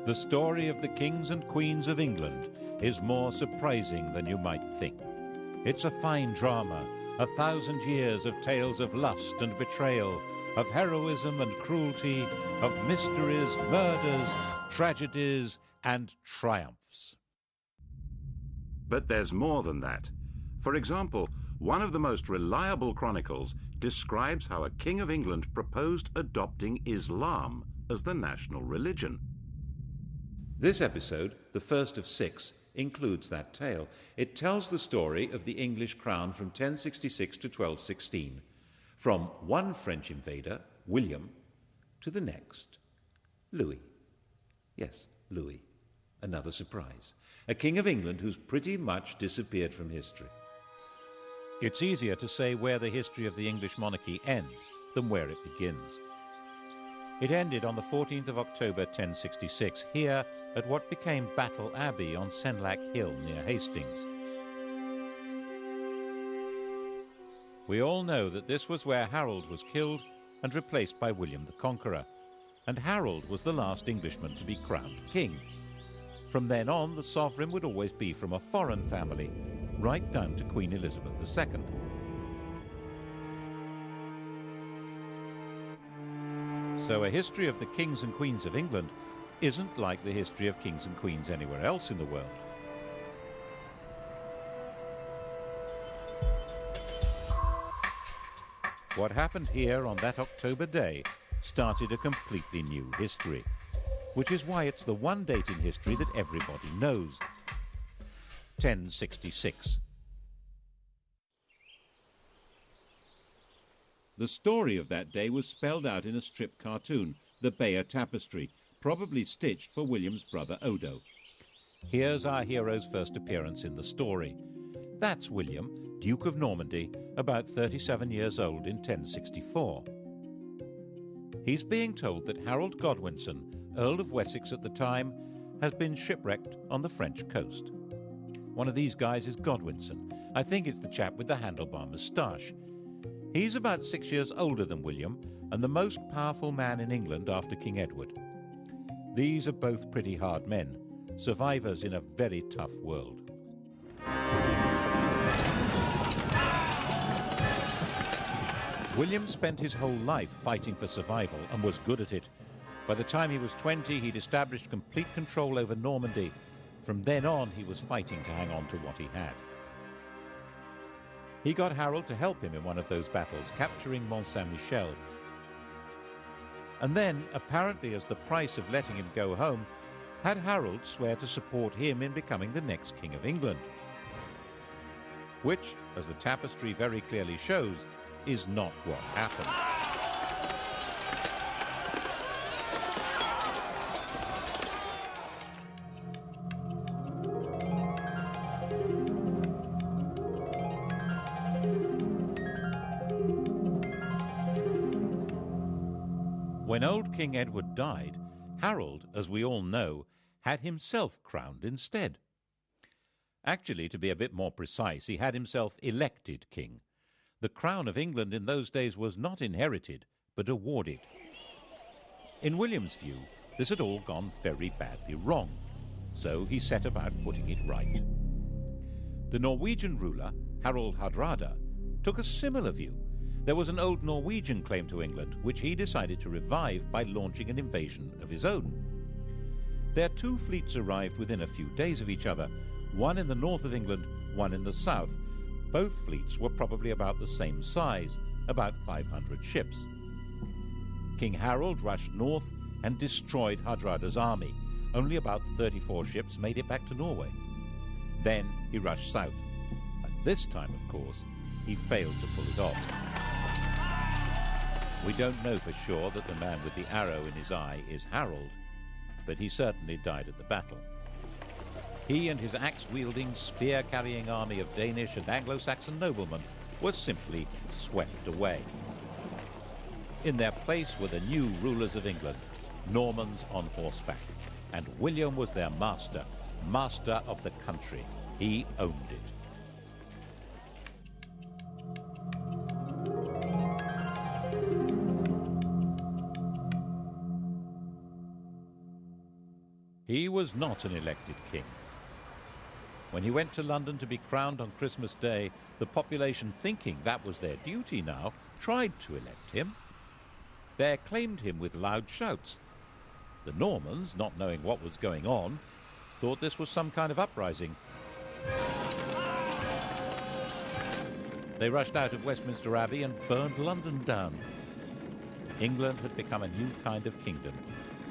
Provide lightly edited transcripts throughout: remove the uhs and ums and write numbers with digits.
The story of the kings and queens of England is more surprising than you might think. It's a fine drama, 1,000 years of tales of lust and betrayal, of heroism and cruelty, of mysteries, murders, tragedies, and triumphs. But there's more than that. For example, one of the most reliable chronicles describes how a king of England proposed adopting Islam as the national religion. This episode, the first of 6, includes that tale. It tells the story of the English crown from 1066 to 1216, from one French invader, William, to the next, Louis. Yes, Louis. Another surprise. A king of England who's pretty much disappeared from history. It's easier to say where the history of the English monarchy ends than where it begins. It ended on the 14th of October 1066, here at what became Battle Abbey on Senlac Hill near Hastings. We all know that this was where Harold was killed and replaced by William the Conqueror, and Harold was the last Englishman to be crowned king. From then on, the sovereign would always be from a foreign family, right down to Queen Elizabeth II. So a history of the kings and queens of England isn't like the history of kings and queens anywhere else in the world. What happened here on that October day started a completely new history, which is why it's the one date in history that everybody knows. 1066. The story of that day was spelled out in a strip cartoon, the Bayeux Tapestry, probably stitched for William's brother Odo. Here's our hero's first appearance in the story. That's William, Duke of Normandy, about 37 years old in 1064. He's being told that Harold Godwinson, Earl of Wessex at the time, has been shipwrecked on the French coast. One of these guys is Godwinson. I think it's the chap with the handlebar moustache. He's about 6 years older than William and the most powerful man in England after King Edward. These are both pretty hard men, survivors in a very tough world. William spent his whole life fighting for survival and was good at it. By the time he was 20, he'd established complete control over Normandy. From then on, he was fighting to hang on to what he had. He got Harold to help him in one of those battles, capturing Mont Saint-Michel. And then, apparently as the price of letting him go home, had Harold swear to support him in becoming the next King of England. Which, as the tapestry very clearly shows, is not what happened. When old King Edward died, Harold, as we all know, had himself crowned instead. Actually, to be a bit more precise, he had himself elected king. The crown of England in those days was not inherited, but awarded. In William's view, this had all gone very badly wrong, so he set about putting it right. The Norwegian ruler, Harald Hardrada, took a similar view. There was an old Norwegian claim to England, which he decided to revive by launching an invasion of his own. Their two fleets arrived within a few days of each other, one in the north of England, one in the south. Both fleets were probably about the same size, about 500 ships. King Harold rushed north and destroyed Hardrada's army. Only about 34 ships made it back to Norway. Then he rushed south, and this time, of course, he failed to pull it off. We don't know for sure that the man with the arrow in his eye is Harold, but he certainly died at the battle. He and his axe-wielding, spear-carrying army of Danish and Anglo-Saxon noblemen were simply swept away. In their place were the new rulers of England, Normans on horseback, and William was their master, master of the country. He owned it. He was not an elected king. When he went to London to be crowned on Christmas Day, the population, thinking that was their duty now, tried to elect him. They acclaimed him with loud shouts. The Normans, not knowing what was going on, thought this was some kind of uprising. They rushed out of Westminster Abbey and burned London down. England had become a new kind of kingdom,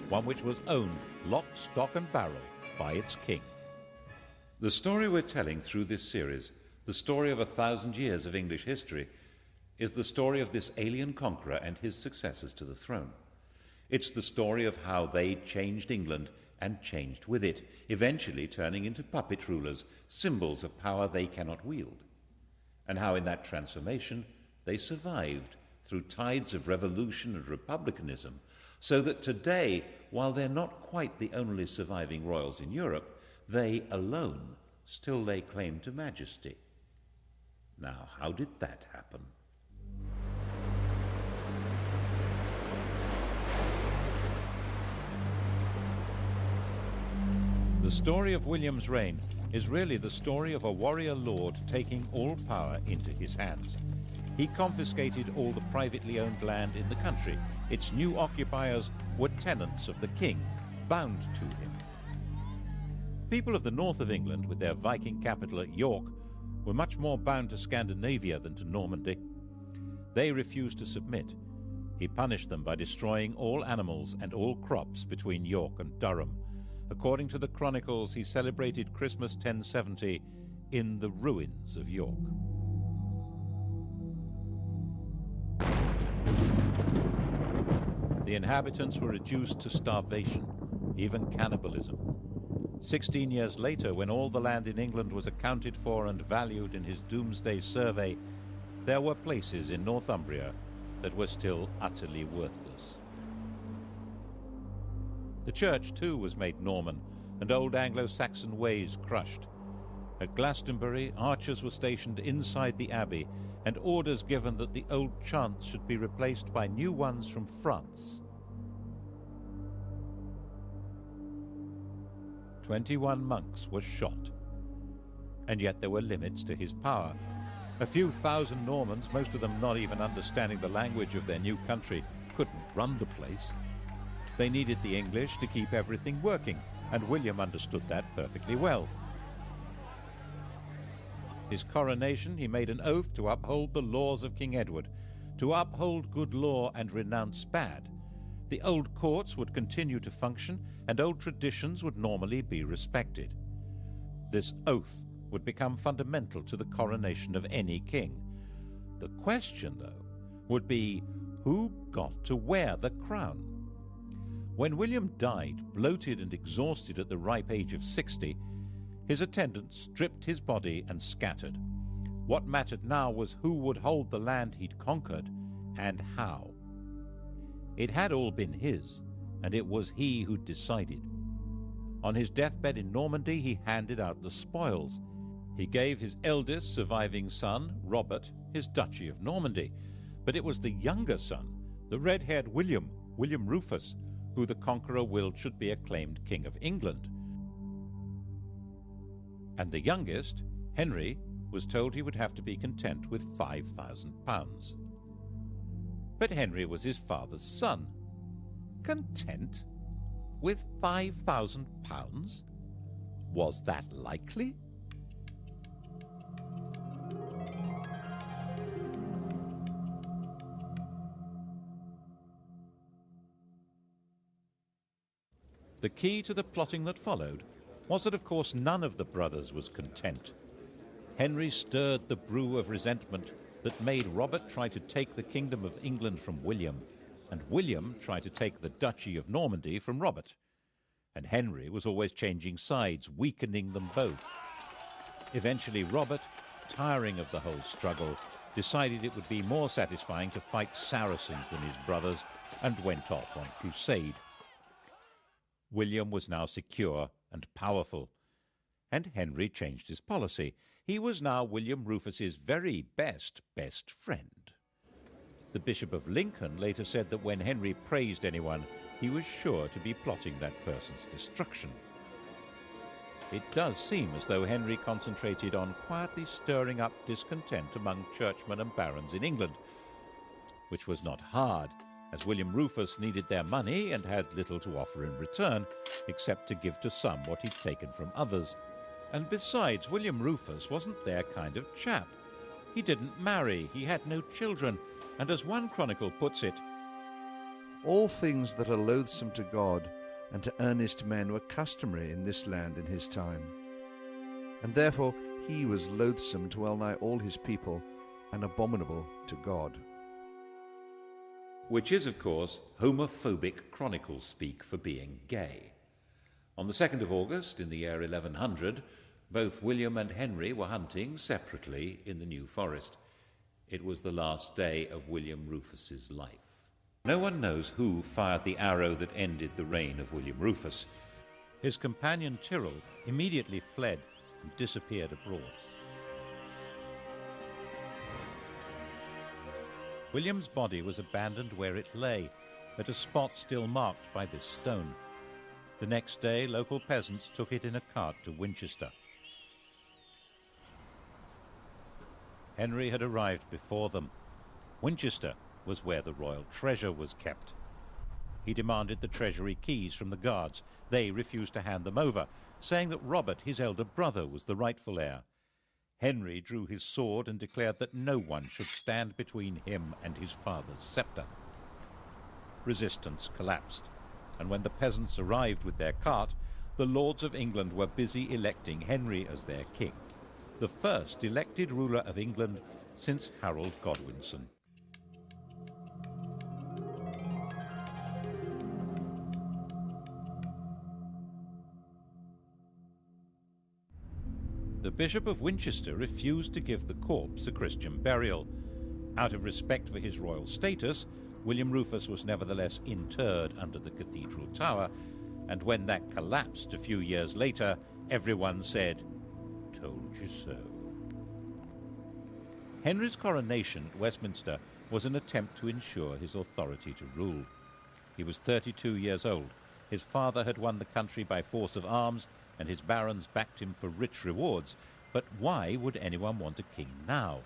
one which was owned lock, stock and barrel by its king. The story we're telling through this series, the story of 1,000 years of English history, is the story of this alien conqueror and his successors to the throne. It's the story of how they changed England and changed with it, eventually turning into puppet rulers, symbols of power they cannot wield, and how in that transformation they survived through tides of revolution and republicanism, so that today, while they're not quite the only surviving royals in Europe, they alone still lay claim to majesty. Now, how did that happen? The story of William's reign is really the story of a warrior lord taking all power into his hands. He confiscated all the privately owned land in the country. Its new occupiers were tenants of the king, bound to him. People of the north of England, with their Viking capital at York, were much more bound to Scandinavia than to Normandy. They refused to submit. He punished them by destroying all animals and all crops between York and Durham. According to the chronicles, he celebrated Christmas 1070 in the ruins of York. The inhabitants were reduced to starvation, even cannibalism. 16 years later, when all the land in England was accounted for and valued in his Doomsday Survey, there were places in Northumbria that were still utterly worthless. The church, too, was made Norman, and old Anglo-Saxon ways crushed. At Glastonbury, archers were stationed inside the abbey, and orders given that the old chants should be replaced by new ones from France. 21 monks were shot. And yet there were limits to his power. A few thousand Normans, most of them not even understanding the language of their new country, couldn't run the place. They needed the English to keep everything working, and William understood that perfectly well. His coronation, he made an oath to uphold the laws of King Edward, to uphold good law and renounce bad. The old courts would continue to function, and old traditions would normally be respected. This oath would become fundamental to the coronation of any king. The question, though, would be who got to wear the crown? When William died, bloated and exhausted at the ripe age of 60, his attendants stripped his body and scattered. What mattered now was who would hold the land he'd conquered and how. It had all been his, and it was he who decided. On his deathbed in Normandy, he handed out the spoils. He gave his eldest surviving son, Robert, his duchy of Normandy, but it was the younger son, the red-haired William Rufus, who the conqueror willed should be acclaimed King of England. And the youngest, Henry, was told he would have to be content with £5,000. But Henry was his father's son. Content with £5,000? Was that likely? The key to the plotting that followed was that, of course, none of the brothers was content. Henry stirred the brew of resentment that made Robert try to take the kingdom of England from William, and William try to take the duchy of Normandy from Robert. And Henry was always changing sides, weakening them both. Eventually Robert, tiring of the whole struggle, decided it would be more satisfying to fight Saracens than his brothers, and went off on crusade. William was now secure and powerful, and Henry changed his policy. He was now William Rufus's very best friend. The Bishop of Lincoln later said that when Henry praised anyone, he was sure to be plotting that person's destruction. It does seem as though Henry concentrated on quietly stirring up discontent among churchmen and barons in England, which was not hard, as William Rufus needed their money and had little to offer in return, except to give to some what he'd taken from others. And besides, William Rufus wasn't their kind of chap. He didn't marry, he had no children, and as one chronicle puts it, "All things that are loathsome to God and to earnest men were customary in this land in his time. And therefore he was loathsome to well nigh all his people, and abominable to God." Which is, of course, homophobic chronicle speak for being gay. On the 2nd of August, in the year 1100, both William and Henry were hunting separately in the New Forest. It was the last day of William Rufus's life. No one knows who fired the arrow that ended the reign of William Rufus. His companion Tyrrell immediately fled and disappeared abroad. William's body was abandoned where it lay, at a spot still marked by this stone. The next day, local peasants took it in a cart to Winchester. Henry had arrived before them. Winchester was where the royal treasure was kept. He demanded the treasury keys from the guards. They refused to hand them over, saying that Robert, his elder brother, was the rightful heir. Henry drew his sword and declared that no one should stand between him and his father's sceptre. Resistance collapsed, and when the peasants arrived with their cart, the lords of England were busy electing Henry as their king, the first elected ruler of England since Harold Godwinson. The Bishop of Winchester refused to give the corpse a Christian burial. Out of respect for his royal status, William Rufus was nevertheless interred under the cathedral tower, and when that collapsed a few years later, everyone said, "Told you so." Henry's coronation at Westminster was an attempt to ensure his authority to rule. He was 32 years old. His father had won the country by force of arms, and his barons backed him for rich rewards. But why would anyone want a king now?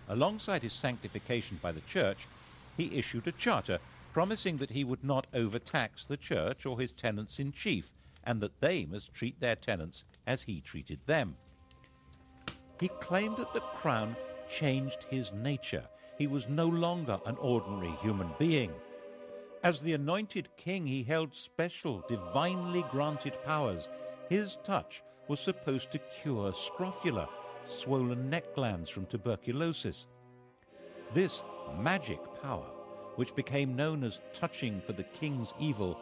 Alongside his sanctification by the church, he issued a charter promising that he would not overtax the church or his tenants-in-chief, and that they must treat their tenants as he treated them. He claimed that the crown changed his nature. He was no longer an ordinary human being. As the anointed king, he held special, divinely granted powers. His touch was supposed to cure scrofula, swollen neck glands from tuberculosis. This magic power, which became known as touching for the king's evil,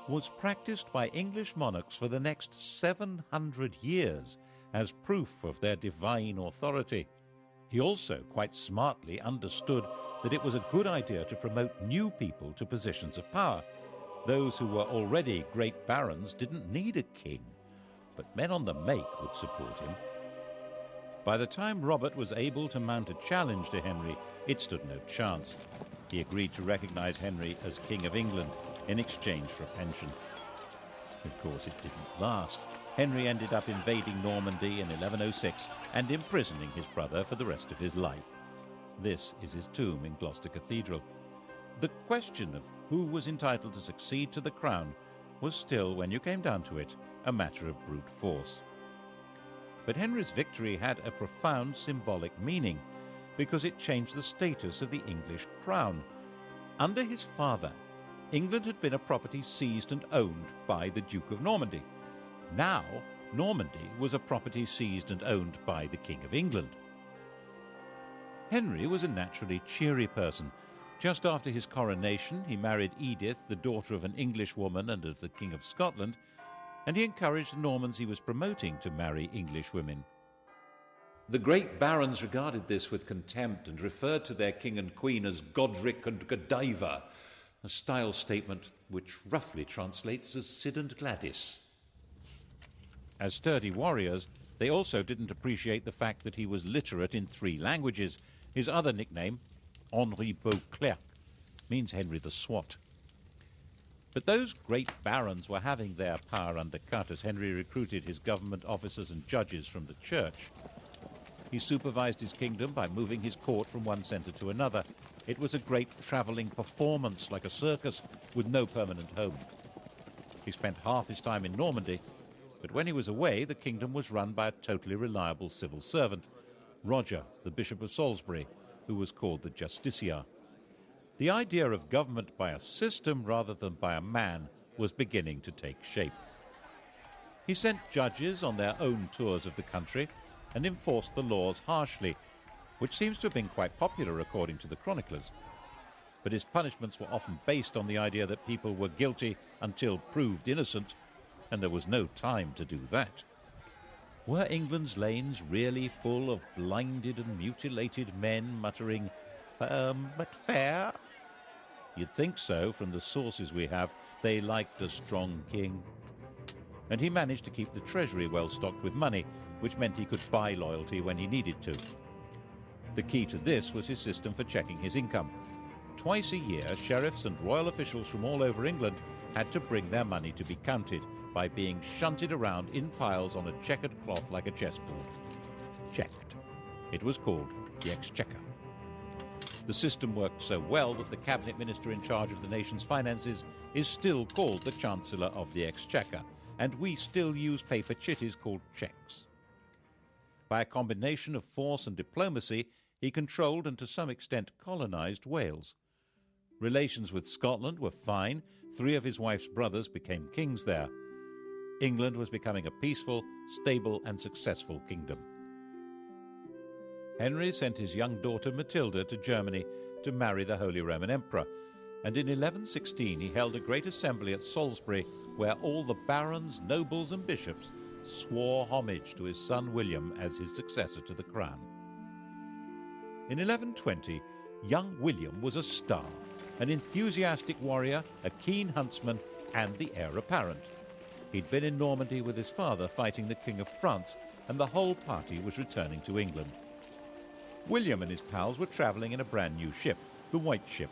was practiced by English monarchs for the next 700 years as proof of their divine authority. He also quite smartly understood that it was a good idea to promote new people to positions of power. Those who were already great barons didn't need a king, but men on the make would support him. By the time Robert was able to mount a challenge to Henry, it stood no chance. He agreed to recognize Henry as King of England in exchange for a pension. Of course, it didn't last. Henry ended up invading Normandy in 1106 and imprisoning his brother for the rest of his life. This is his tomb in Gloucester Cathedral. The question of who was entitled to succeed to the crown was still, when you came down to it, a matter of brute force. But Henry's victory had a profound symbolic meaning, because it changed the status of the English crown. Under his father, England had been a property seized and owned by the Duke of Normandy. Now, Normandy was a property seized and owned by the King of England. Henry was a naturally cheery person. Just after his coronation, he married Edith, the daughter of an English woman and of the King of Scotland, and he encouraged the Normans he was promoting to marry English women. The great barons regarded this with contempt and referred to their king and queen as Godric and Godiva, a style statement which roughly translates as Sid and Gladys. As sturdy warriors, they also didn't appreciate the fact that he was literate in 3 languages. His other nickname, Henri Beauclerc, means Henry the Swat. But those great barons were having their power undercut as Henry recruited his government officers and judges from the church. He supervised his kingdom by moving his court from one centre to another. It was a great travelling performance, like a circus, with no permanent home. He spent half his time in Normandy, but when he was away, the kingdom was run by a totally reliable civil servant, Roger, the Bishop of Salisbury, who was called the Justiciar. The idea of government by a system rather than by a man was beginning to take shape. He sent judges on their own tours of the country and enforced the laws harshly, which seems to have been quite popular according to the chroniclers. But his punishments were often based on the idea that people were guilty until proved innocent, and there was no time to do that. Were England's lanes really full of blinded and mutilated men muttering, "Firm but fair"? You'd think so from the sources we have. They liked a strong king. And he managed to keep the treasury well stocked with money, which meant he could buy loyalty when he needed to. The key to this was his system for checking his income. Twice a year, sheriffs and royal officials from all over England had to bring their money to be counted by being shunted around in piles on a checkered cloth like a chessboard. Checked. It was called the Exchequer. The system worked so well that the cabinet minister in charge of the nation's finances is still called the Chancellor of the Exchequer, and we still use paper chitties called cheques. By a combination of force and diplomacy, he controlled and to some extent colonized Wales. Relations with Scotland were fine. 3 of his wife's brothers became kings there. England was becoming a peaceful, stable, and successful kingdom. Henry sent his young daughter Matilda to Germany to marry the Holy Roman Emperor, and in 1116 he held a great assembly at Salisbury where all the barons, nobles, and bishops swore homage to his son William as his successor to the crown. In 1120, young William was a star, an enthusiastic warrior, a keen huntsman, and the heir apparent. He'd been in Normandy with his father fighting the King of France, and the whole party was returning to England. William and his pals were travelling in a brand new ship, the White Ship.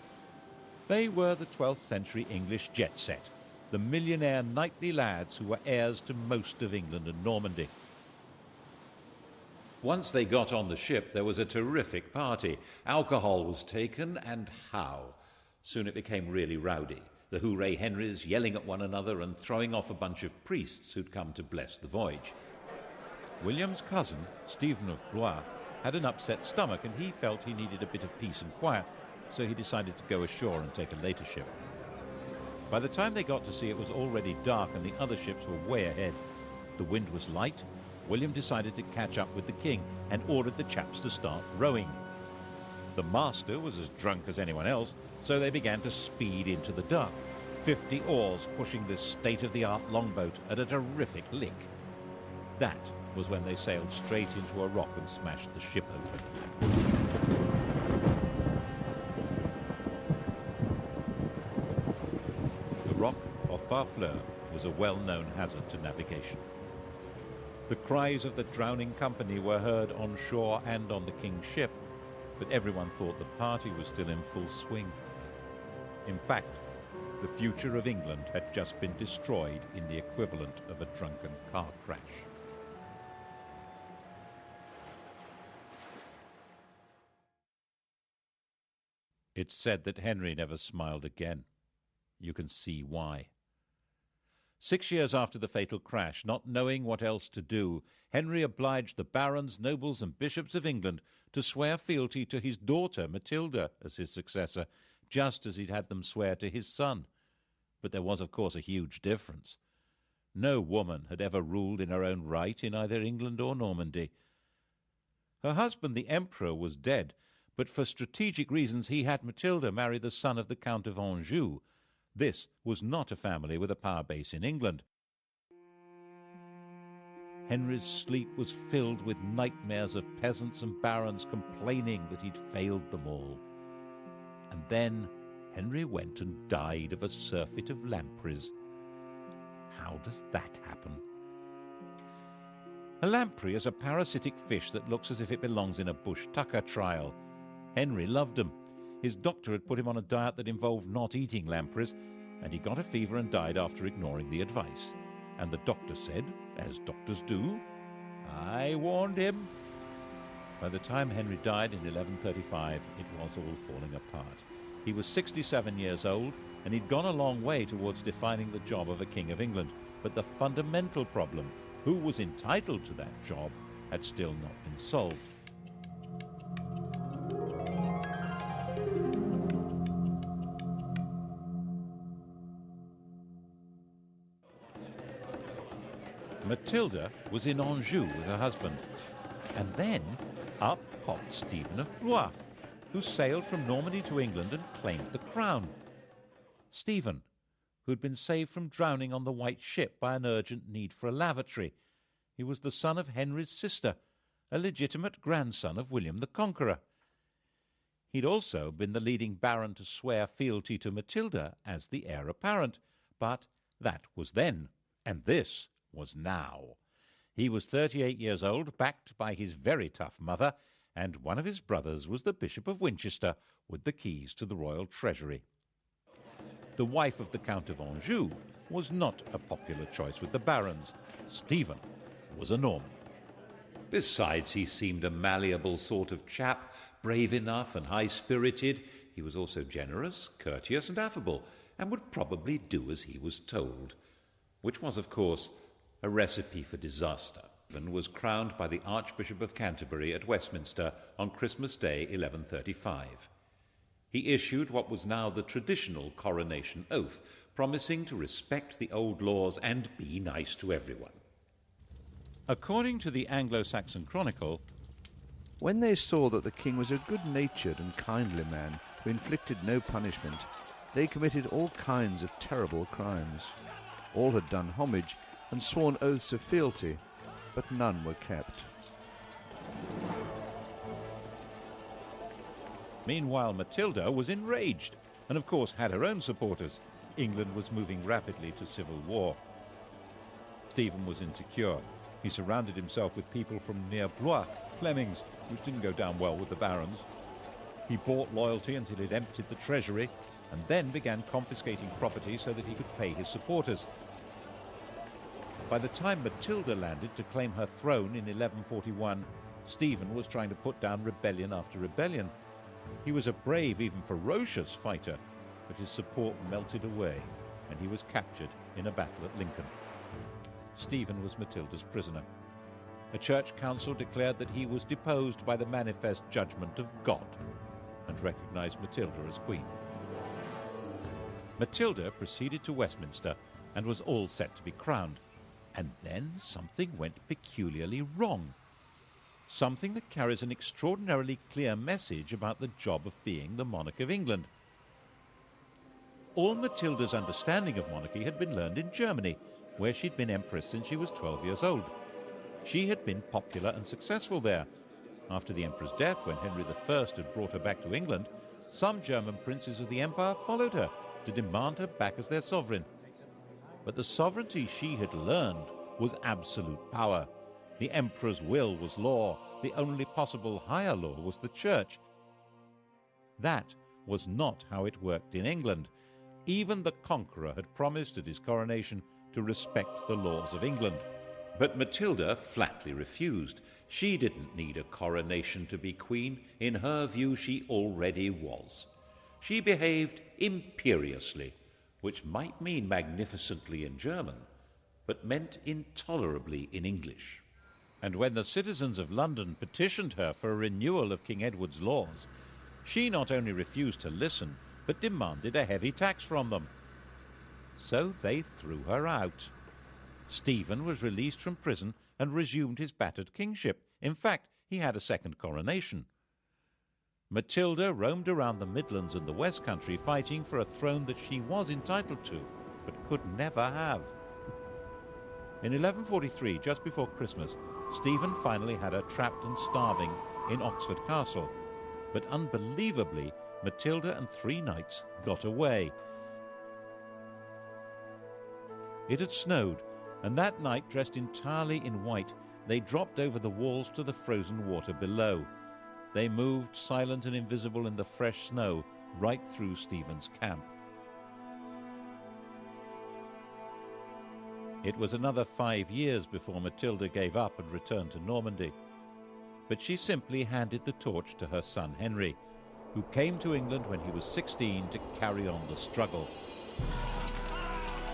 They were the 12th century English jet set, the millionaire knightly lads who were heirs to most of England and Normandy. Once they got on the ship, there was a terrific party. Alcohol was taken, and how? Soon it became really rowdy. The Hooray Henrys yelling at one another and throwing off a bunch of priests who'd come to bless the voyage. William's cousin, Stephen of Blois, had an upset stomach, and he felt he needed a bit of peace and quiet, so he decided to go ashore and take a later ship. By the time they got to sea, it was already dark and the other ships were way ahead. The wind was light. William decided to catch up with the king and ordered the chaps to start rowing. The master was as drunk as anyone else, so they began to speed into the dark, 50 oars pushing this state-of-the-art longboat at a terrific lick. That was when they sailed straight into a rock and smashed the ship open. The rock off Barfleur was a well-known hazard to navigation. The cries of the drowning company were heard on shore and on the king's ship, but everyone thought the party was still in full swing. In fact, the future of England had just been destroyed in the equivalent of a drunken car crash. It's said that Henry never smiled again. You can see why. 6 years after the fatal crash, not knowing what else to do, Henry obliged the barons, nobles, and bishops of England to swear fealty to his daughter Matilda as his successor, just as he'd had them swear to his son. But there was, of course, a huge difference. No woman had ever ruled in her own right in either England or Normandy. Her husband, the Emperor, was dead, but for strategic reasons he had Matilda marry the son of the Count of Anjou. This was not a family with a power base in England. Henry's sleep was filled with nightmares of peasants and barons complaining that he'd failed them all. And then Henry went and died of a surfeit of lampreys. How does that happen? A lamprey is a parasitic fish that looks as if it belongs in a bush tucker trial. Henry loved them. His doctor had put him on a diet that involved not eating lampreys, and he got a fever and died after ignoring the advice. And the doctor said, as doctors do, "I warned him." By the time Henry died in 1135, it was all falling apart. He was 67 years old, and he'd gone a long way towards defining the job of a King of England. But the fundamental problem, who was entitled to that job, had still not been solved. Matilda was in Anjou with her husband, and then up popped Stephen of Blois, who sailed from Normandy to England and claimed the crown. Stephen, who had been saved from drowning on the White Ship by an urgent need for a lavatory. He was the son of Henry's sister, a legitimate grandson of William the Conqueror. He'd also been the leading baron to swear fealty to Matilda as the heir apparent, but that was then, and this was now. He was 38 years old, backed by his very tough mother, and one of his brothers was the Bishop of Winchester with the keys to the royal treasury. The wife of the Count of Anjou was not a popular choice with the barons. Stephen was a Norman. Besides, he seemed a malleable sort of chap, brave enough and high-spirited. He was also generous, courteous and affable, and would probably do as he was told, which was, of course, a recipe for disaster. Stephen was crowned by the Archbishop of Canterbury at Westminster on Christmas Day 1135. He issued what was now the traditional coronation oath, promising to respect the old laws and be nice to everyone. According to the Anglo-Saxon Chronicle, when they saw that the king was a good-natured and kindly man who inflicted no punishment, they committed all kinds of terrible crimes. All had done homage and sworn oaths of fealty, but none were kept. Meanwhile, Matilda was enraged and, of course, had her own supporters. England was moving rapidly to civil war. Stephen was insecure. He surrounded himself with people from near Blois, Flemings, which didn't go down well with the barons. He bought loyalty until he'd emptied the treasury, and then began confiscating property so that he could pay his supporters. By the time Matilda landed to claim her throne in 1141, Stephen was trying to put down rebellion after rebellion. He was a brave, even ferocious fighter, but his support melted away, and he was captured in a battle at Lincoln. Stephen was Matilda's prisoner. A church council declared that he was deposed by the manifest judgment of God and recognized Matilda as queen. Matilda proceeded to Westminster and was all set to be crowned. And then something went peculiarly wrong. Something that carries an extraordinarily clear message about the job of being the monarch of England. All Matilda's understanding of monarchy had been learned in Germany, where she'd been empress since she was 12 years old. She had been popular and successful there. After the emperor's death, when Henry I had brought her back to England, some German princes of the empire followed her to demand her back as their sovereign. But the sovereignty she had learned was absolute power. The emperor's will was law. The only possible higher law was the church. That was not how it worked in England. Even the conqueror had promised at his coronation to respect the laws of England. But Matilda flatly refused. She didn't need a coronation to be queen. In her view, she already was. She behaved imperiously, which might mean magnificently in German, but meant intolerably in English. And when the citizens of London petitioned her for a renewal of King Edward's laws, she not only refused to listen, but demanded a heavy tax from them. So they threw her out. Stephen was released from prison and resumed his battered kingship. In fact, he had a second coronation. Matilda roamed around the Midlands and the West Country fighting for a throne that she was entitled to, but could never have. In 1143, just before Christmas, Stephen finally had her trapped and starving in Oxford Castle. But unbelievably, Matilda and 3 knights got away. It had snowed, and that night, dressed entirely in white, they dropped over the walls to the frozen water below. They moved, silent and invisible in the fresh snow, right through Stephen's camp. It was another 5 years before Matilda gave up and returned to Normandy. But she simply handed the torch to her son Henry, who came to England when he was 16 to carry on the struggle.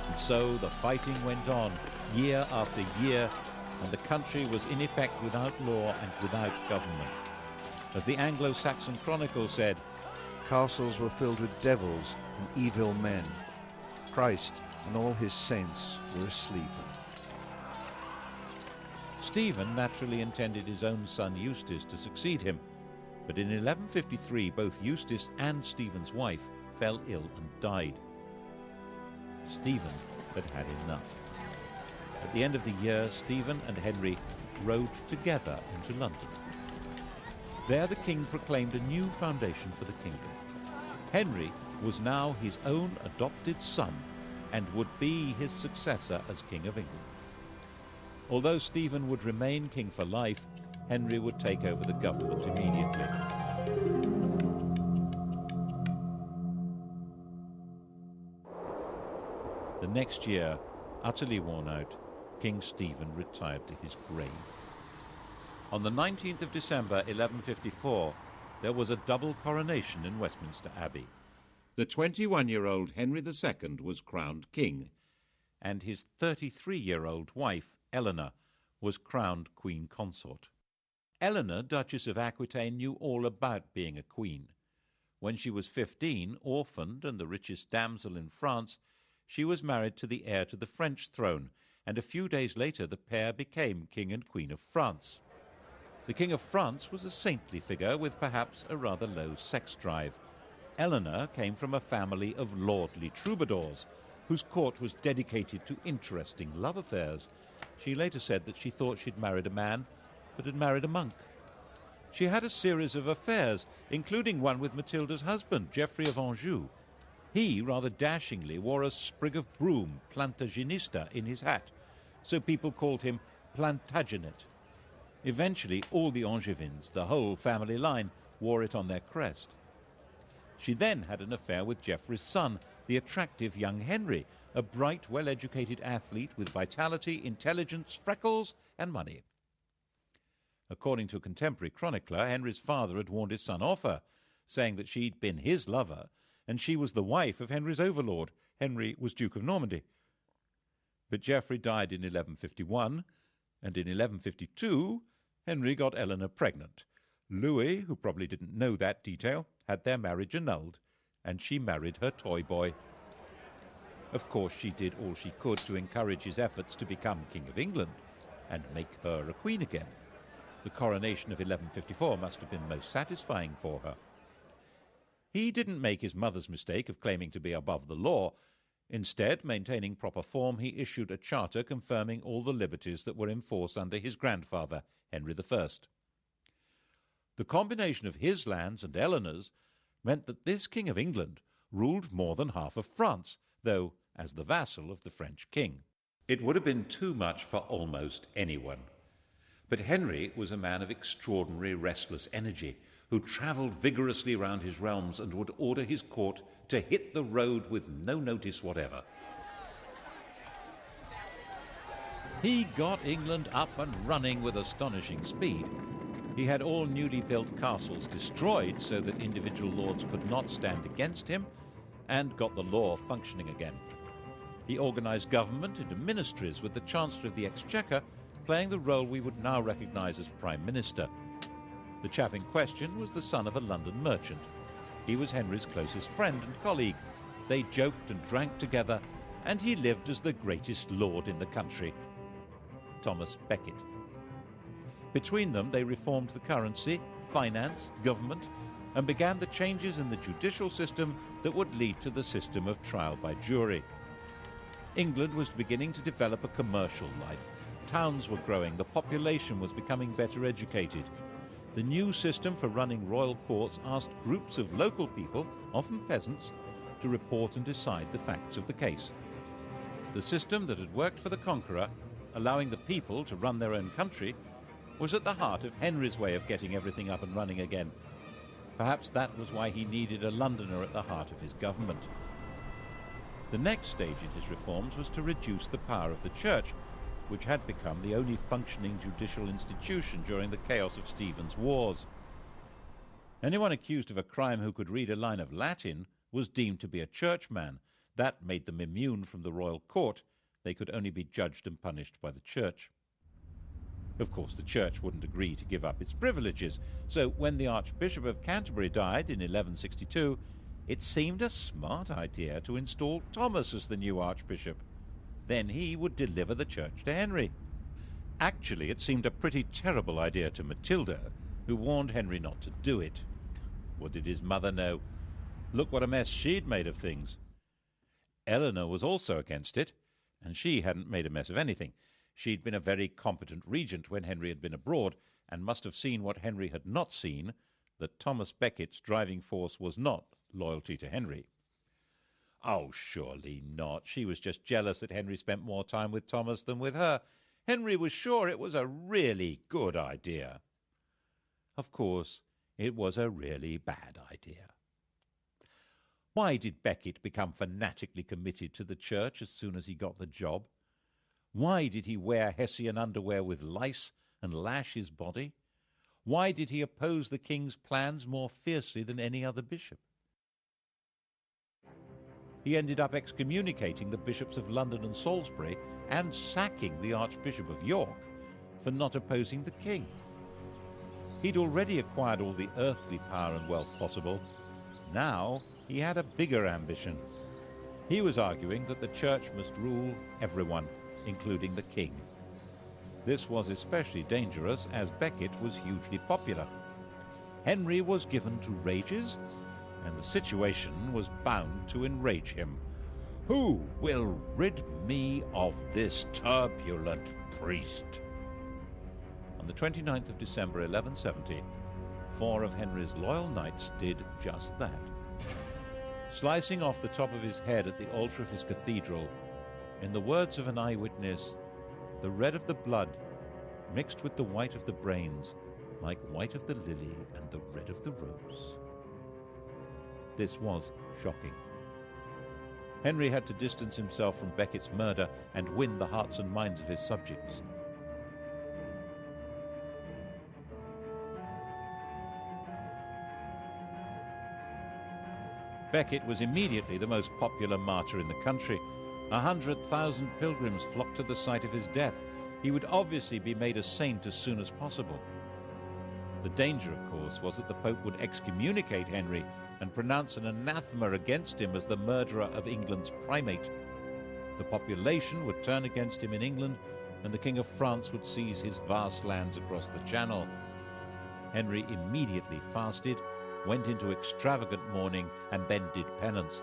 And so the fighting went on, year after year, and the country was in effect without law and without government. As the Anglo-Saxon Chronicle said, castles were filled with devils and evil men. Christ and all his saints were asleep. Stephen naturally intended his own son Eustace to succeed him, but in 1153 both Eustace and Stephen's wife fell ill and died. Stephen had had enough. At the end of the year, Stephen and Henry rode together into London. There the king proclaimed a new foundation for the kingdom. Henry was now his own adopted son and would be his successor as King of England. Although Stephen would remain king for life, Henry would take over the government immediately. The next year, utterly worn out, King Stephen retired to his grave. On the 19th of December 1154, there was a double coronation in Westminster Abbey. The 21-year-old Henry II was crowned king, and his 33-year-old wife, Eleanor, was crowned queen consort. Eleanor, Duchess of Aquitaine, knew all about being a queen. When she was 15, orphaned and the richest damsel in France, she was married to the heir to the French throne, and a few days later the pair became King and Queen of France. The King of France was a saintly figure with perhaps a rather low sex drive. Eleanor came from a family of lordly troubadours, whose court was dedicated to interesting love affairs. She later said that she thought she'd married a man, but had married a monk. She had a series of affairs, including one with Matilda's husband, Geoffrey of Anjou. He, rather dashingly, wore a sprig of broom, Plantagenista, in his hat, so people called him Plantagenet. Eventually, all the Angevins, the whole family line, wore it on their crest. She then had an affair with Geoffrey's son, the attractive young Henry, a bright, well-educated athlete with vitality, intelligence, freckles, and money. According to a contemporary chronicler, Henry's father had warned his son off her, saying that she'd been his lover, and she was the wife of Henry's overlord. Henry was Duke of Normandy. But Geoffrey died in 1151, and in 1152, Henry got Eleanor pregnant. Louis, who probably didn't know that detail, had their marriage annulled, and she married her toy boy. Of course, she did all she could to encourage his efforts to become King of England and make her a queen again. The coronation of 1154 must have been most satisfying for her. He didn't make his mother's mistake of claiming to be above the law. Instead, maintaining proper form, he issued a charter confirming all the liberties that were in force under his grandfather, Henry I. The combination of his lands and Eleanor's meant that this King of England ruled more than half of France, though as the vassal of the French king. It would have been too much for almost anyone. But Henry was a man of extraordinary restless energy, who travelled vigorously round his realms and would order his court to hit the road with no notice whatever. He got England up and running with astonishing speed. He had all newly built castles destroyed so that individual lords could not stand against him, and got the law functioning again. He organised government into ministries, with the Chancellor of the Exchequer playing the role we would now recognise as Prime Minister. The chap in question was the son of a London merchant. He was Henry's closest friend and colleague. They joked and drank together, and he lived as the greatest lord in the country, Thomas Becket. Between them, they reformed the currency, finance, government, and began the changes in the judicial system that would lead to the system of trial by jury. England was beginning to develop a commercial life. Towns were growing, the population was becoming better educated. The new system for running royal courts asked groups of local people, often peasants, to report and decide the facts of the case. The system that had worked for the conqueror allowing the people to run their own country, was at the heart of Henry's way of getting everything up and running again. Perhaps that was why he needed a Londoner at the heart of his government. The next stage in his reforms was to reduce the power of the church, which had become the only functioning judicial institution during the chaos of Stephen's wars. Anyone accused of a crime who could read a line of Latin was deemed to be a churchman. That made them immune from the royal court. They could only be judged and punished by the church. Of course, the church wouldn't agree to give up its privileges, so when the Archbishop of Canterbury died in 1162, it seemed a smart idea to install Thomas as the new archbishop. Then he would deliver the church to Henry. Actually, it seemed a pretty terrible idea to Matilda, who warned Henry not to do it. What did his mother know? Look what a mess she'd made of things. Eleanor was also against it, and she hadn't made a mess of anything. She'd been a very competent regent when Henry had been abroad, and must have seen what Henry had not seen, that Thomas Becket's driving force was not loyalty to Henry. Oh, surely not. She was just jealous that Henry spent more time with Thomas than with her. Henry was sure it was a really good idea. Of course, it was a really bad idea. Why did Becket become fanatically committed to the church as soon as he got the job? Why did he wear Hessian underwear with lice and lash his body? Why did he oppose the king's plans more fiercely than any other bishop? He ended up excommunicating the bishops of London and Salisbury and sacking the Archbishop of York for not opposing the king. He'd already acquired all the earthly power and wealth possible. Now he had a bigger ambition. He was arguing that the church must rule everyone, including the king. This was especially dangerous as Becket was hugely popular. Henry was given to rages, and the situation was bound to enrage him. Who will rid me of this turbulent priest? On the 29th of December 1170, 4 of Henry's loyal knights did just that. Slicing off the top of his head at the altar of his cathedral, in the words of an eyewitness, the red of the blood mixed with the white of the brains, like white of the lily and the red of the rose. This was shocking. Henry had to distance himself from Becket's murder and win the hearts and minds of his subjects. Becket was immediately the most popular martyr in the country. 100,000 pilgrims flocked to the site of his death. He would obviously be made a saint as soon as possible. The danger, of course, was that the Pope would excommunicate Henry and pronounce an anathema against him as the murderer of England's primate. The population would turn against him in England, and the King of France would seize his vast lands across the Channel. Henry immediately fasted, went into extravagant mourning, and then did penance.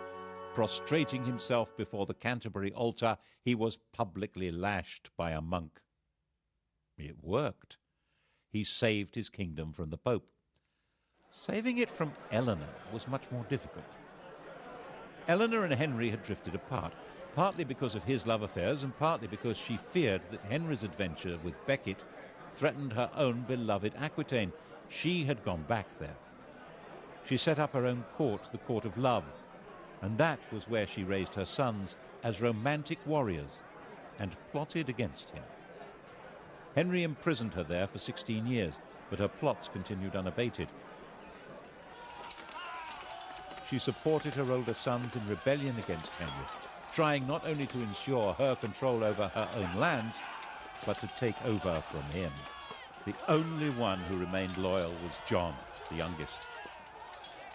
Prostrating himself before the Canterbury altar, he was publicly lashed by a monk. It worked. He saved his kingdom from the Pope. Saving it from Eleanor was much more difficult. Eleanor and Henry had drifted apart, partly because of his love affairs and partly because she feared that Henry's adventure with Becket threatened her own beloved Aquitaine. She had gone back there. She set up her own court, the Court of Love, and that was where she raised her sons as romantic warriors and plotted against him. Henry imprisoned her there for 16 years, but her plots continued unabated. She supported her older sons in rebellion against Henry, trying not only to ensure her control over her own lands, but to take over from him. The only one who remained loyal was John, the youngest.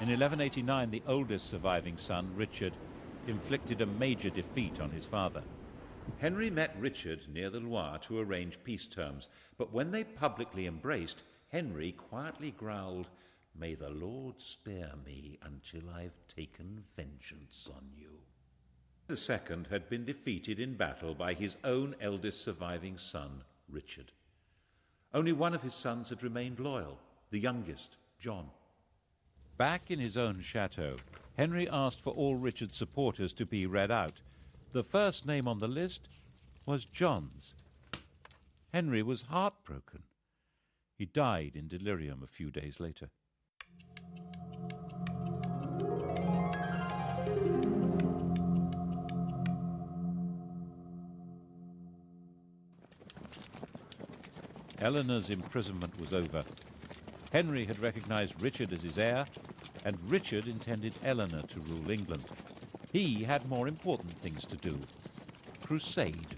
In 1189, the oldest surviving son, Richard, inflicted a major defeat on his father. Henry met Richard near the Loire to arrange peace terms, but when they publicly embraced, Henry quietly growled, "May the Lord spare me until I've taken vengeance on you." The second had been defeated in battle by his own eldest surviving son, Richard. Only one of his sons had remained loyal, the youngest, John. Back in his own chateau, Henry asked for all Richard's supporters to be read out. The first name on the list was John's. Henry was heartbroken. He died in delirium a few days later. Eleanor's imprisonment was over. Henry had recognized Richard as his heir, and Richard intended Eleanor to rule England. He had more important things to do. Crusade.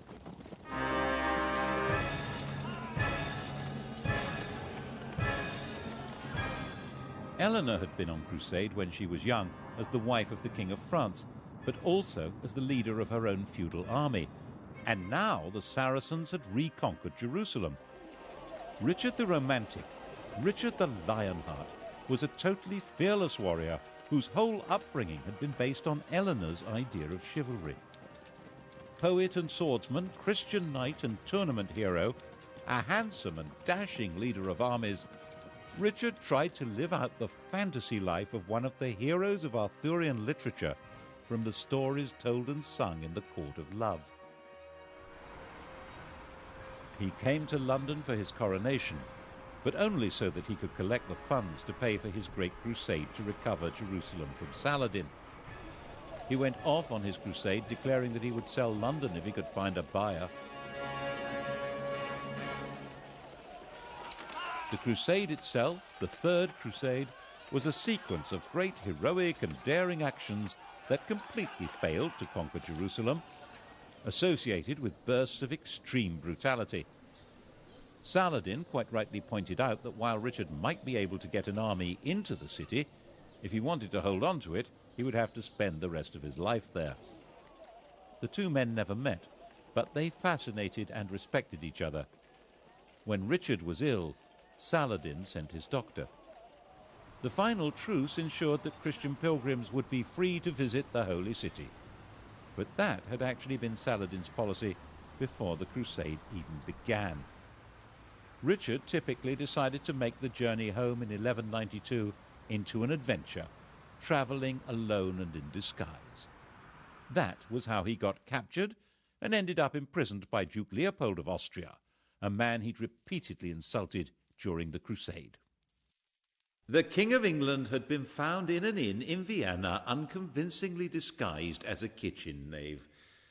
Eleanor had been on crusade when she was young as the wife of the King of France, but also as the leader of her own feudal army. And now the Saracens had reconquered Jerusalem. Richard the Romantic, Richard the Lionheart, was a totally fearless warrior whose whole upbringing had been based on Eleanor's idea of chivalry. Poet and swordsman, Christian knight and tournament hero, a handsome and dashing leader of armies, Richard tried to live out the fantasy life of one of the heroes of Arthurian literature from the stories told and sung in the court of love. He came to London for his coronation, but only so that he could collect the funds to pay for his great crusade to recover Jerusalem from Saladin. He went off on his crusade, declaring that he would sell London if he could find a buyer. The crusade itself, the Third Crusade, was a sequence of great heroic and daring actions that completely failed to conquer Jerusalem, associated with bursts of extreme brutality. Saladin quite rightly pointed out that while Richard might be able to get an army into the city, if he wanted to hold on to it, he would have to spend the rest of his life there. The two men never met, but they fascinated and respected each other. When Richard was ill, Saladin sent his doctor. The final truce ensured that Christian pilgrims would be free to visit the Holy City. But that had actually been Saladin's policy before the crusade even began. Richard typically decided to make the journey home in 1192 into an adventure, travelling alone and in disguise. That was how he got captured and ended up imprisoned by Duke Leopold of Austria, a man he'd repeatedly insulted during the crusade. The King of England had been found in an inn in Vienna, unconvincingly disguised as a kitchen knave.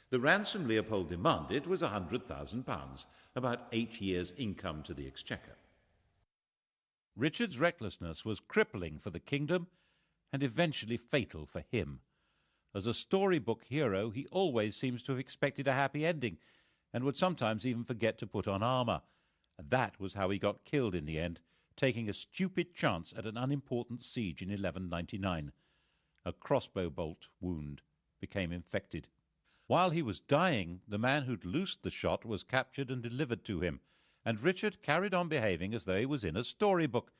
The ransom Leopold demanded was £100,000, about 8 years' income to the exchequer. Richard's recklessness was crippling for the kingdom and eventually fatal for him. As a storybook hero, he always seems to have expected a happy ending and would sometimes even forget to put on armour. And that was how he got killed in the end, taking a stupid chance at an unimportant siege in 1199. A crossbow bolt wound became infected. While he was dying, the man who'd loosed the shot was captured and delivered to him, and Richard carried on behaving as though he was in a storybook,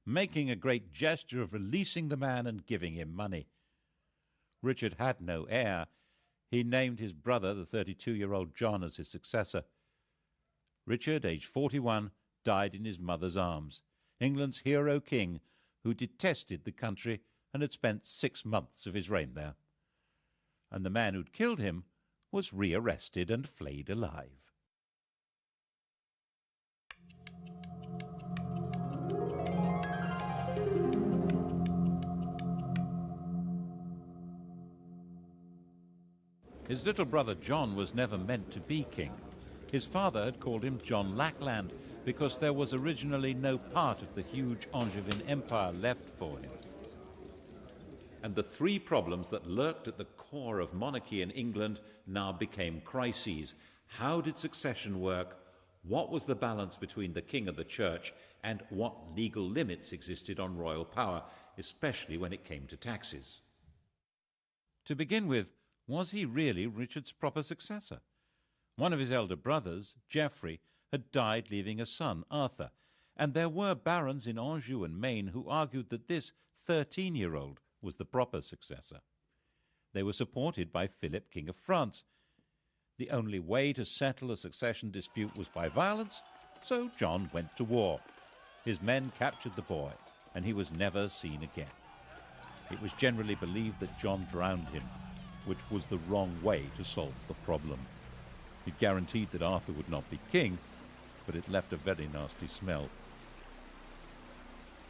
making a great gesture of releasing the man and giving him money. Richard had no heir. He named his brother, the 32-year-old John, as his successor. Richard, aged 41, died in his mother's arms, England's hero king, who detested the country and had spent 6 months of his reign there. And the man who'd killed him was rearrested and flayed alive. His little brother John was never meant to be king. His father had called him John Lackland because there was originally no part of the huge Angevin empire left for him. And the three problems that lurked at the core of monarchy in England now became crises. How did succession work? What was the balance between the king and the church? And what legal limits existed on royal power, especially when it came to taxes? To begin with, was he really Richard's proper successor? One of his elder brothers, Geoffrey, had died leaving a son, Arthur, and there were barons in Anjou and Maine who argued that this 13-year-old was the proper successor. They were supported by Philip, King of France. The only way to settle a succession dispute was by violence, so John went to war. His men captured the boy, and he was never seen again. It was generally believed that John drowned him, which was the wrong way to solve the problem. It guaranteed that Arthur would not be king, but it left a very nasty smell.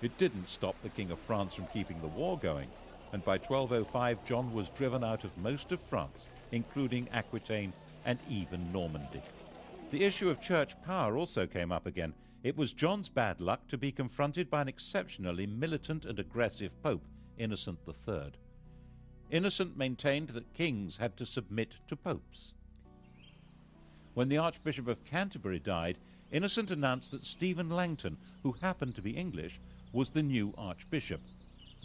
It didn't stop the King of France from keeping the war going, and by 1205 John was driven out of most of France, including Aquitaine and even Normandy. The issue of church power also came up again. It was John's bad luck to be confronted by an exceptionally militant and aggressive Pope, Innocent III. Innocent maintained that kings had to submit to popes. When the Archbishop of Canterbury died, Innocent announced that Stephen Langton, who happened to be English, was the new archbishop.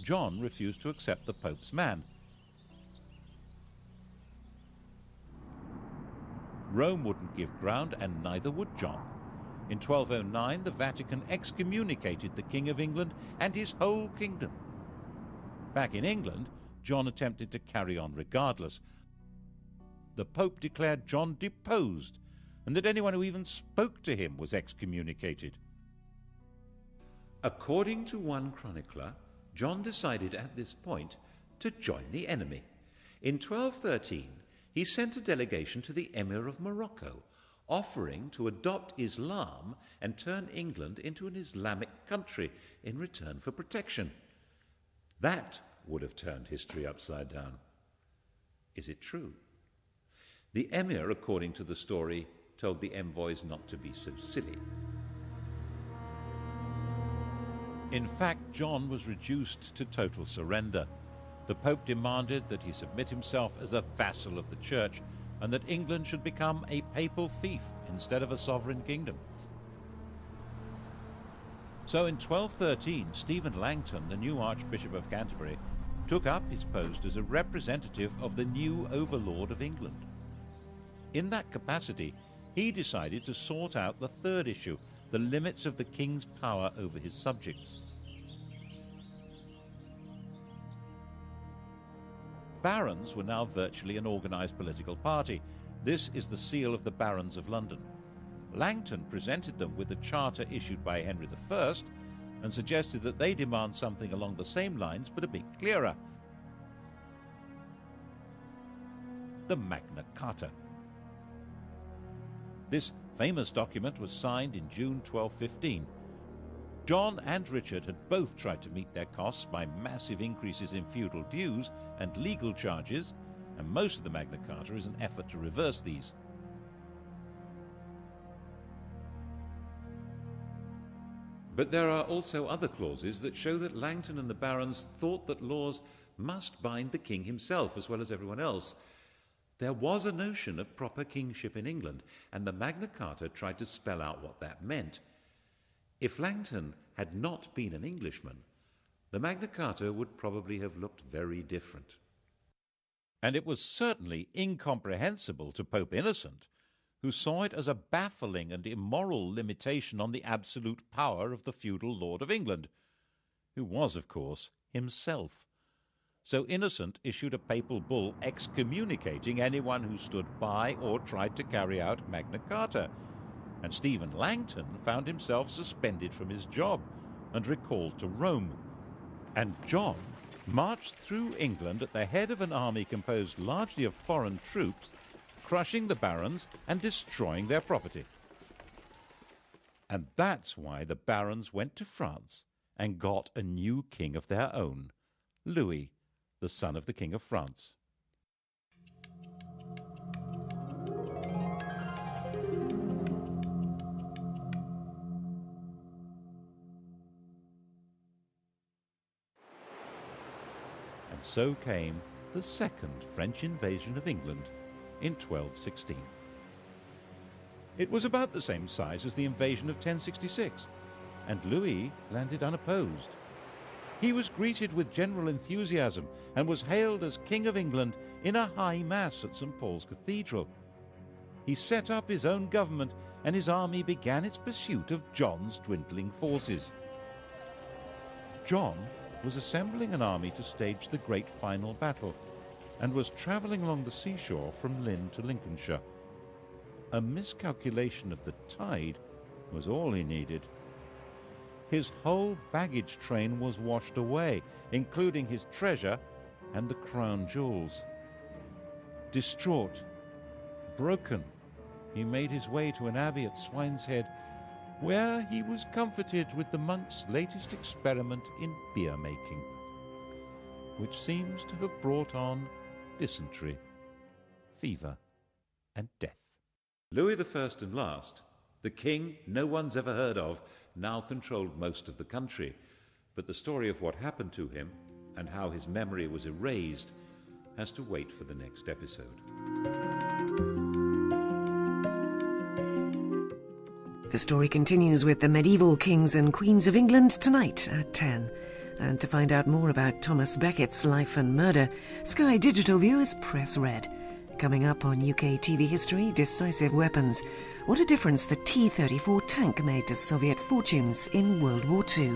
John refused to accept the Pope's man. Rome wouldn't give ground, and neither would John. In 1209, the Vatican excommunicated the King of England and his whole kingdom. Back in England, John attempted to carry on regardless. The Pope declared John deposed, and that anyone who even spoke to him was excommunicated. According to one chronicler, John decided at this point to join the enemy. In 1213, he sent a delegation to the Emir of Morocco, offering to adopt Islam and turn England into an Islamic country in return for protection. That would have turned history upside down. Is it true? The Emir, according to the story, told the envoys not to be so silly. In fact, John was reduced to total surrender. The Pope demanded that he submit himself as a vassal of the Church, and that England should become a papal fief instead of a sovereign kingdom. So in 1213, Stephen Langton, the new Archbishop of Canterbury, took up his post as a representative of the new overlord of England. In that capacity, he decided to sort out the third issue, the limits of the king's power over his subjects. Barons were now virtually an organised political party. This is the seal of the Barons of London. Langton presented them with a charter issued by Henry I and suggested that they demand something along the same lines but a bit clearer. The Magna Carta. This famous document was signed in June 1215. John and Richard had both tried to meet their costs by massive increases in feudal dues and legal charges, and most of the Magna Carta is an effort to reverse these. But there are also other clauses that show that Langton and the barons thought that laws must bind the king himself as well as everyone else. There was a notion of proper kingship in England, and the Magna Carta tried to spell out what that meant. If Langton had not been an Englishman, the Magna Carta would probably have looked very different. And it was certainly incomprehensible to Pope Innocent, who saw it as a baffling and immoral limitation on the absolute power of the feudal Lord of England, who was, of course, himself. So Innocent issued a papal bull excommunicating anyone who stood by or tried to carry out Magna Carta, and Stephen Langton found himself suspended from his job and recalled to Rome. And John marched through England at the head of an army composed largely of foreign troops, crushing the barons and destroying their property. And that's why the barons went to France and got a new king of their own, Louis, the son of the King of France. And so came the second French invasion of England in 1216. It was about the same size as the invasion of 1066, and Louis landed unopposed. He was greeted with general enthusiasm and was hailed as King of England in a high mass at St. Paul's Cathedral. He set up his own government, and his army began its pursuit of John's dwindling forces. John was assembling an army to stage the great final battle, and was travelling along the seashore from Lynn to Lincolnshire. A miscalculation of the tide was all he needed. His whole baggage train was washed away, including his treasure and the crown jewels. Distraught, broken, he made his way to an abbey at Swineshead where he was comforted with the monk's latest experiment in beer making, which seems to have brought on dysentery, fever, and death. Louis I and last, the king no one's ever heard of, now controlled most of the country, but the story of what happened to him and how his memory was erased has to wait for the next episode. The story continues with the medieval kings and queens of England tonight at 10. And to find out more about Thomas Beckett's life and murder, Sky Digital viewers press red. Coming up on UK TV history, decisive weapons. What a difference the T-34 tank made to Soviet fortunes in World War II.